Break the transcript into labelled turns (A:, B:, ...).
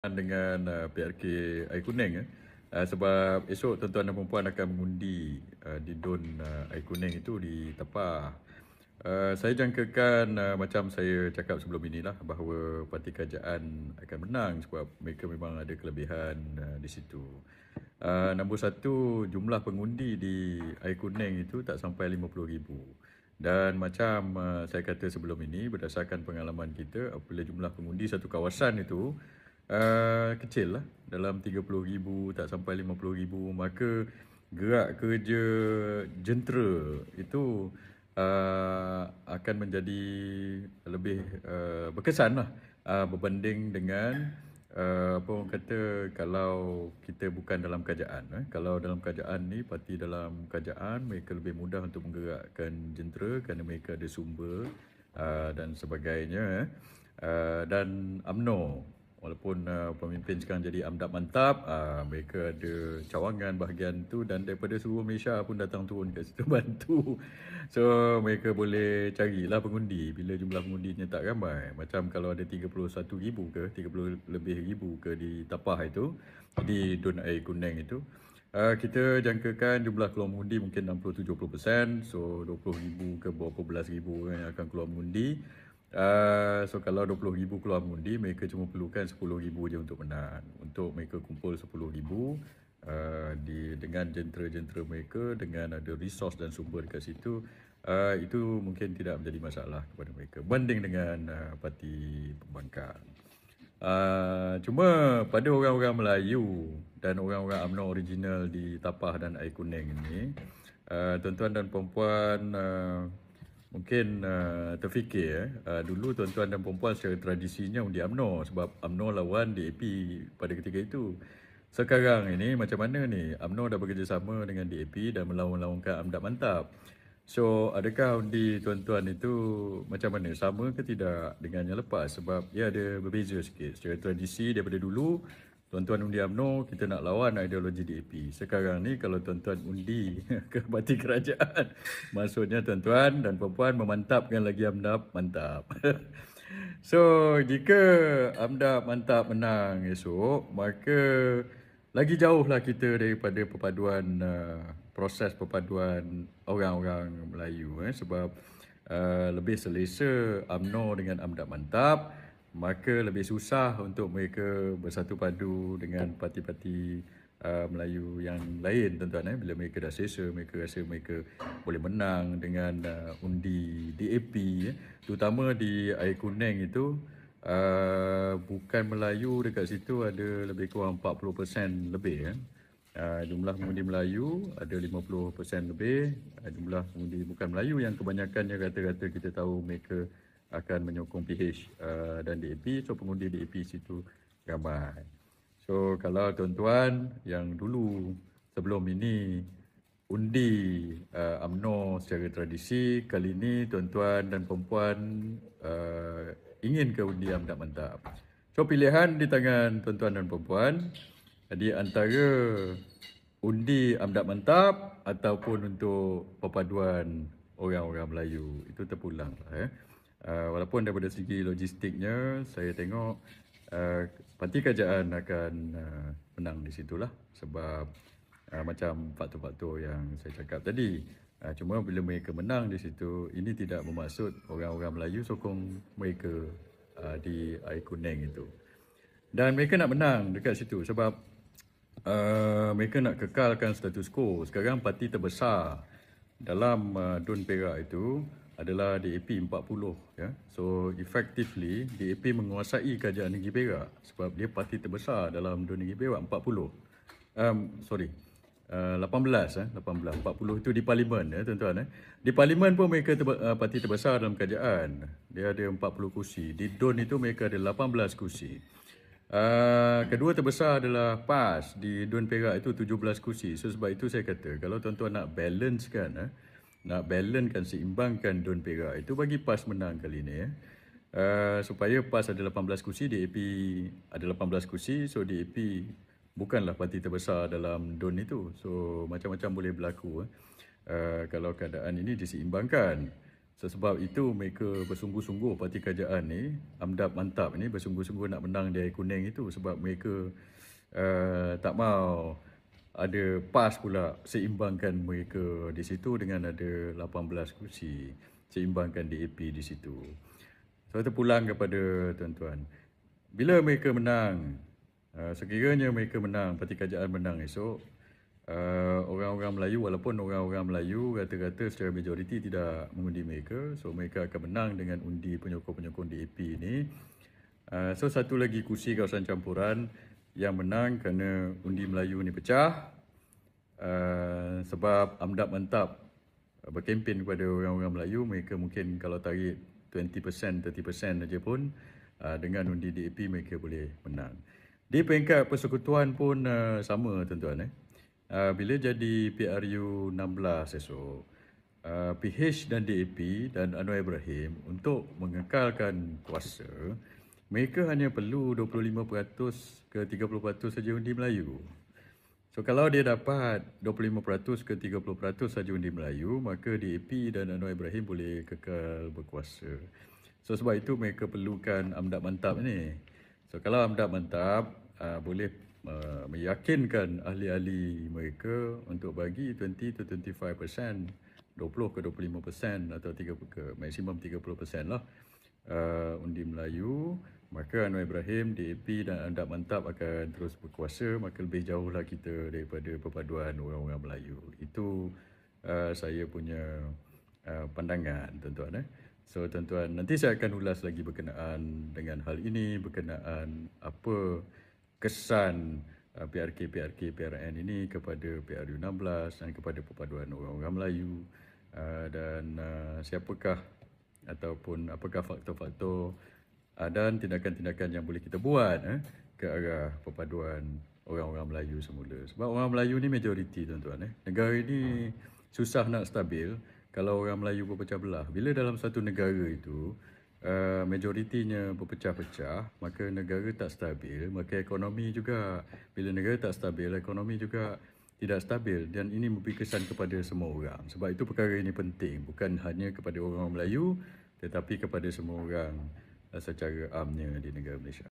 A: dengan PRK Air Kuning sebab esok tuan-tuan dan puan akan mengundi di DUN Air Kuning itu di Tapah. Saya jangkakan macam saya cakap sebelum inilah bahawa Parti Kerajaan akan menang sebab mereka memang ada kelebihan di situ. Nombor satu, jumlah pengundi di Air Kuning itu tak sampai 50,000. Dan macam saya kata sebelum ini, berdasarkan pengalaman kita, apabila jumlah pengundi satu kawasan itu kecil lah, dalam 30,000 tak sampai 50,000, maka gerak kerja jentera itu akan menjadi lebih berkesan lah berbanding dengan apa orang kata kalau kita bukan dalam kerajaan. Kalau dalam kerajaan ni, parti dalam kerajaan mereka lebih mudah untuk menggerakkan jentera kerana mereka ada sumber dan sebagainya. Dan UMNO, walaupun pemimpin sekarang jadi Amdap Mantap, mereka ada cawangan bahagian tu dan daripada seluruh Malaysia pun datang turun kat situ bantu. So mereka boleh carilah pengundi bila jumlah pengundinya tak ramai. Macam kalau ada 31,000 ke 30 lebih ribu ke di Tapah itu, di DUN Air Kuning itu, kita jangkakan jumlah keluar mengundi mungkin 60-70%. So 20,000 ke berapa belas ribu yang akan keluar mengundi. So kalau 20,000 keluar mengundi, mereka cuma perlukan 10,000 je untuk menang. Untuk mereka kumpul 10,000 dengan jentera-jentera mereka, dengan ada resource dan sumber dekat situ, itu mungkin tidak menjadi masalah kepada mereka banding dengan parti pembangkang. Cuma pada orang-orang Melayu dan orang-orang UMNO original di Tapah dan Air Kuning ini, tuan-tuan dan puan-puan mungkin terfikir dulu tuan-tuan dan puan-puan secara tradisinya undi UMNO sebab UMNO lawan DAP pada ketika itu. Sekarang ini macam mana ni? UMNO dah bekerjasama dengan DAP dan melawan-lawankan Amdap Mantap. So, adakah undi tuan-tuan itu macam mana? Sama ke tidak dengan yang lepas? Sebab ia ada berbeza sikit. Secara tradisi daripada dulu, tuan-tuan undi UMNO, kita nak lawan ideologi DAP. Sekarang ni kalau tuan-tuan undi ke parti kerajaan, maksudnya tuan-tuan dan puan-puan memantapkan lagi Amdap Mantap. So, jika Amdap Mantap menang esok, maka lagi jauhlah kita daripada perpaduan proses perpaduan orang-orang Melayu sebab lebih selesa UMNO dengan Amdap Mantap, maka lebih susah untuk mereka bersatu padu dengan parti-parti Melayu yang lain tuan-tuan bila mereka dah selesa, mereka rasa mereka boleh menang dengan undi DAP terutama di Air Kuning itu. Bukan Melayu dekat situ ada lebih kurang 40% lebih jumlah pengundi Melayu ada 50% lebih. Jumlah pengundi bukan Melayu yang kebanyakannya rata-rata kita tahu mereka akan menyokong PH dan DAP. So pengundi DAP situ ramai. So kalau tuan-tuan yang dulu sebelum ini undi UMNO secara tradisi, kali ini tuan-tuan dan perempuan ingin ke undi Amdap Mantap. So pilihan di tangan tuan-tuan dan perempuan di antara undi Amdap Mantap ataupun untuk perpaduan orang-orang Melayu. Itu terpulang lah. Walaupun daripada segi logistiknya saya tengok parti kerajaan akan menang di situlah sebab macam faktor-faktor yang saya cakap tadi. Cuma bila mereka menang di situ, ini tidak bermaksud orang-orang Melayu sokong mereka di Air Kuning itu. Dan mereka nak menang dekat situ sebab mereka nak kekalkan status quo. Sekarang parti terbesar dalam DUN Perak itu adalah DAP 40 ya. So effectively DAP menguasai kerajaan negeri Perak sebab dia parti terbesar dalam DUN negeri Perak 40. 18 40 itu di parlimen ya tuan-tuan. Di parlimen pun mereka parti terbesar dalam kerajaan. Dia ada 40 kursi. Di DUN itu mereka ada 18 kursi. Kedua terbesar adalah PAS di DUN Perak itu 17 kursi. So sebab itu saya kata kalau tuan-tuan nak balancekan seimbangkan DUN Perak itu bagi PAS menang kali ini supaya PAS ada 18 kursi, DAP ada 18 kursi. So DAP bukanlah parti terbesar dalam DUN itu. So macam-macam boleh berlaku kalau keadaan ini diseimbangkan. Sebab itu mereka bersungguh-sungguh parti kerajaan ni, Amdab Mantap ni bersungguh-sungguh nak menang di Air Kuning itu sebab mereka tak mau ada PAS pula seimbangkan mereka di situ dengan ada 18 kursi seimbangkan DAP di situ. So terpulang kepada tuan-tuan. Bila mereka menang, sekiranya mereka menang, parti kerajaan menang esok, orang-orang Melayu, walaupun orang-orang Melayu rata-rata secara majoriti tidak mengundi mereka, so mereka akan menang dengan undi penyokong-penyokong DAP ni. So satu lagi kursi kawasan campuran yang menang kerana undi Melayu ni pecah, sebab Amdab Mantap berkempen kepada orang-orang Melayu, mereka mungkin kalau tarik 20%, 30% saja pun, dengan undi DAP mereka boleh menang. Di peringkat persekutuan pun sama tuan-tuan. Bila jadi PRU 16 esok, PH dan DAP dan Anwar Ibrahim untuk mengekalkan kuasa, mereka hanya perlu 25% ke 30% saja undi Melayu. So kalau dia dapat 25% ke 30% saja undi Melayu, maka DAP dan Anwar Ibrahim boleh kekal berkuasa. So sebab itu mereka perlukan Amdab Mantap ni. So kalau Amdab Mantap boleh meyakinkan ahli-ahli mereka untuk bagi 20 to 25%, 20 ke 25% atau 30 ke maksimum 30% lah undi Melayu, maka Anwar Ibrahim, DAP dan Amdab Mantap akan terus berkuasa, maka lebih jauhlah kita daripada perpaduan orang-orang Melayu. Itu saya punya pandangan tuan-tuan. So tuan-tuan, nanti saya akan ulas lagi berkenaan dengan hal ini, berkenaan apa kesan PRN ini kepada PRU 16 dan kepada perpaduan orang-orang Melayu, dan siapakah ataupun apakah faktor-faktor dan tindakan-tindakan yang boleh kita buat ke arah perpaduan orang-orang Melayu semula. Sebab orang Melayu ni majoriti tuan-tuan. Negara ini susah nak stabil kalau orang Melayu berpecah belah. Bila dalam satu negara itu majoritinya berpecah-pecah, maka negara tak stabil, maka ekonomi juga, bila negara tak stabil, ekonomi juga tidak stabil, dan ini memberi kesan kepada semua orang. Sebab itu perkara ini penting, bukan hanya kepada orang Melayu tetapi kepada semua orang secara amnya di negara Malaysia.